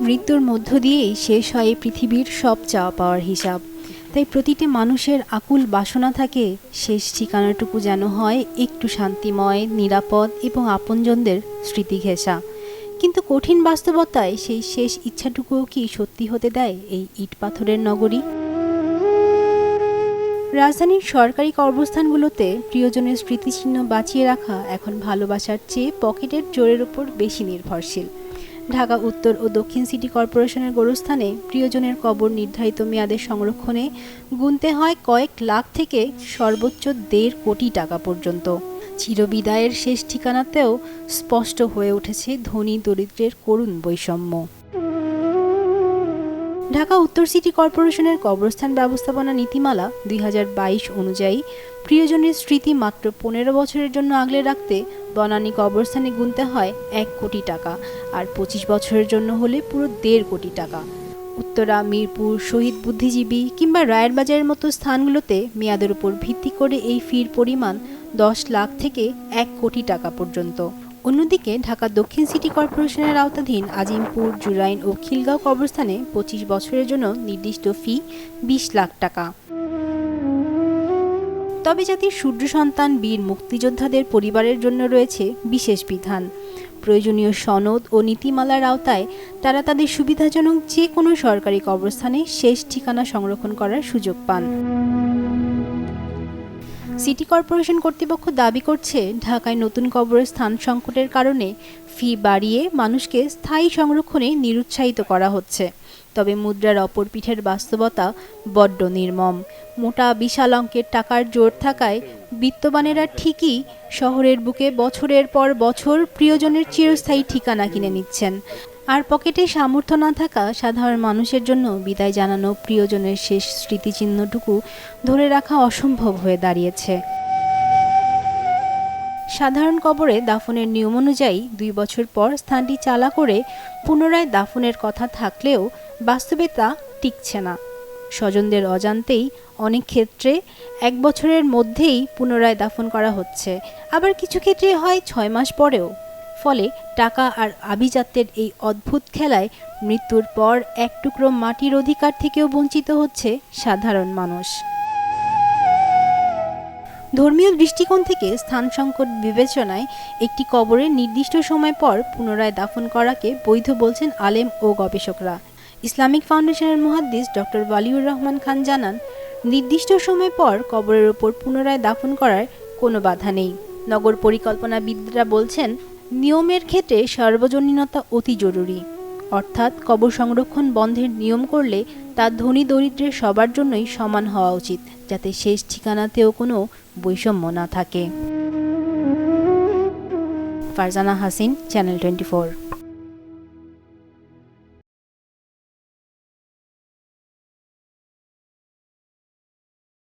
মৃত্যুর মধ্য দিয়েই শেষ হয় পৃথিবীর সব চাওয়া পাওয়ার হিসাব। তাই প্রতিটি মানুষের আকুল বাসনা থাকে শেষ ঠিকানাটুকু যেন হয় একটু শান্তিময়, নিরাপদ এবং আপনজনদের স্মৃতি ঘেঁষা। কিন্তু কঠিন বাস্তবতায় সেই শেষ ইচ্ছাটুকুও কি সত্যি হতে দেয় এই ইট পাথরের নগরী? রাজধানীর সরকারি কবরস্থানগুলোতে প্রিয়জনের স্মৃতিচিহ্ন বাঁচিয়ে রাখা এখন ভালোবাসার চেয়ে পকেটের জোরের ওপর বেশি নির্ভরশীল। ঢাকা উত্তর ও দক্ষিণ সিটি কর্পোরেশনের গোরস্থানে প্রিয়জনের কবর নির্ধারিত মেয়াদের সংরক্ষণে গুনতে হয় কয়েক লাখ থেকে সর্বোচ্চ ১.৫ কোটি টাকা পর্যন্ত। চিরবিদায়ের শেষ ঠিকানাতেও স্পষ্ট হয়ে উঠেছে ধনী দরিদ্রের করুণ বৈষম্য। ঢাকা উত্তর সিটি কর্পোরেশনের কবরস্থান ব্যবস্থাপনা নীতিমালা ২০২২ অনুযায়ী প্রিয়জনের স্মৃতি মাত্র ১৫ বছরের জন্য আগলে রাখতে বনানী কবরস্থানে গুনতে হয় ১ কোটি টাকা, আর ২৫ বছরের জন্য হলে পুরো ১.৫ কোটি টাকা। উত্তরা, মিরপুর, শহীদ বুদ্ধিজীবী কিংবা রায়ের বাজারের মতো স্থানগুলোতে মেয়াদের উপর ভিত্তি করে এই ফির পরিমাণ ১০ লাখ থেকে ১ কোটি টাকা পর্যন্ত। অন্যদিকে ঢাকা দক্ষিণ সিটি কর্পোরেশনের আওতাধীন আজিমপুর, জুরাইন ও খিলগাঁও কবরস্থানে ২৫ বছরের জন্য নির্দিষ্ট ফি ২০ লাখ টাকা। তবে জাতির সূর্য সন্তান বীর মুক্তিযোদ্ধাদের পরিবারের জন্য রয়েছে বিশেষ বিধান। প্রয়োজনীয় সনদ ও নীতিমালার আওতায় তারা তাদের সুবিধাজনক যে কোনো সরকারি কবরস্থানে শেষ ঠিকানা সংরক্ষণ করার সুযোগ পান। সিটি কর্পোরেশন কর্তৃপক্ষ দাবি করছে, ঢাকায় নতুন কবরের স্থান সংকটের কারণে ফি বাড়িয়ে মানুষকে স্থায়ী সংরক্ষণে নিরুৎসাহিত করা হচ্ছে। তবে মুদ্রার অপর পিঠের বাস্তবতা বড্ড নির্মম। মোটা বিশাল অঙ্কের টাকার জোর থাকায় বিত্তবানেরা ঠিকই শহরের বুকে বছরের পর বছর প্রিয়জনের চিরস্থায়ী ঠিকানা কিনে নিচ্ছেন, আর পকেটে সামর্থ্য না থাকা সাধারণ মানুষের জন্য বিদায় জানানো প্রিয়জনের শেষ স্মৃতিচিহ্নটুকু ধরে রাখা অসম্ভব হয়ে দাঁড়িয়েছে। সাধারণ কবরে দাফনের নিয়ম অনুযায়ী ২ বছর পর স্থানটি চালা করে পুনরায় দাফনের কথা থাকলেও বাস্তবে তা টিকছে না। স্বজনদের অজান্তেই অনেক ক্ষেত্রে ১ বছরের মধ্যেই পুনরায় দাফন করা হচ্ছে, আবার কিছু ক্ষেত্রে হয় ৬ মাস পরেও। ফলে টাকা আর আভিজাত্যের এই অদ্ভুত খেলায় মৃত্যুর পর এক টুকরো মাটির অধিকার থেকেও বঞ্চিত হচ্ছে সাধারণ মানুষ। ধর্মীয় দৃষ্টিকোণ থেকে স্থান সংকট বিবেচনায় একটি কবরের নির্দিষ্ট সময় পর পুনরায় দাফন করাকে বৈধ বলছেন আলেম ও গবেষকরা। ইসলামিক ফাউন্ডেশনের মুহাদ্দিস ডক্টর ওয়ালিউর রহমান খান জানান, নির্দিষ্ট সময় পর কবরের ওপর পুনরায় দাফন করার কোনো বাধা নেই। নগর পরিকল্পনাবিদরা বলছেন, নিয়মের ক্ষেত্রে সার্বজনীনতা অতি জরুরি। অর্থাৎ কবর সংরক্ষণ বন্ধের নিয়ম করলে তা ধনী দরিদ্রের সবার জন্যই সমান হওয়া উচিত, যাতে শেষ ঠিকানাতেও কোনো বৈষম্য না থাকে। ফারজানা হাসিন, চ্যানেল 24।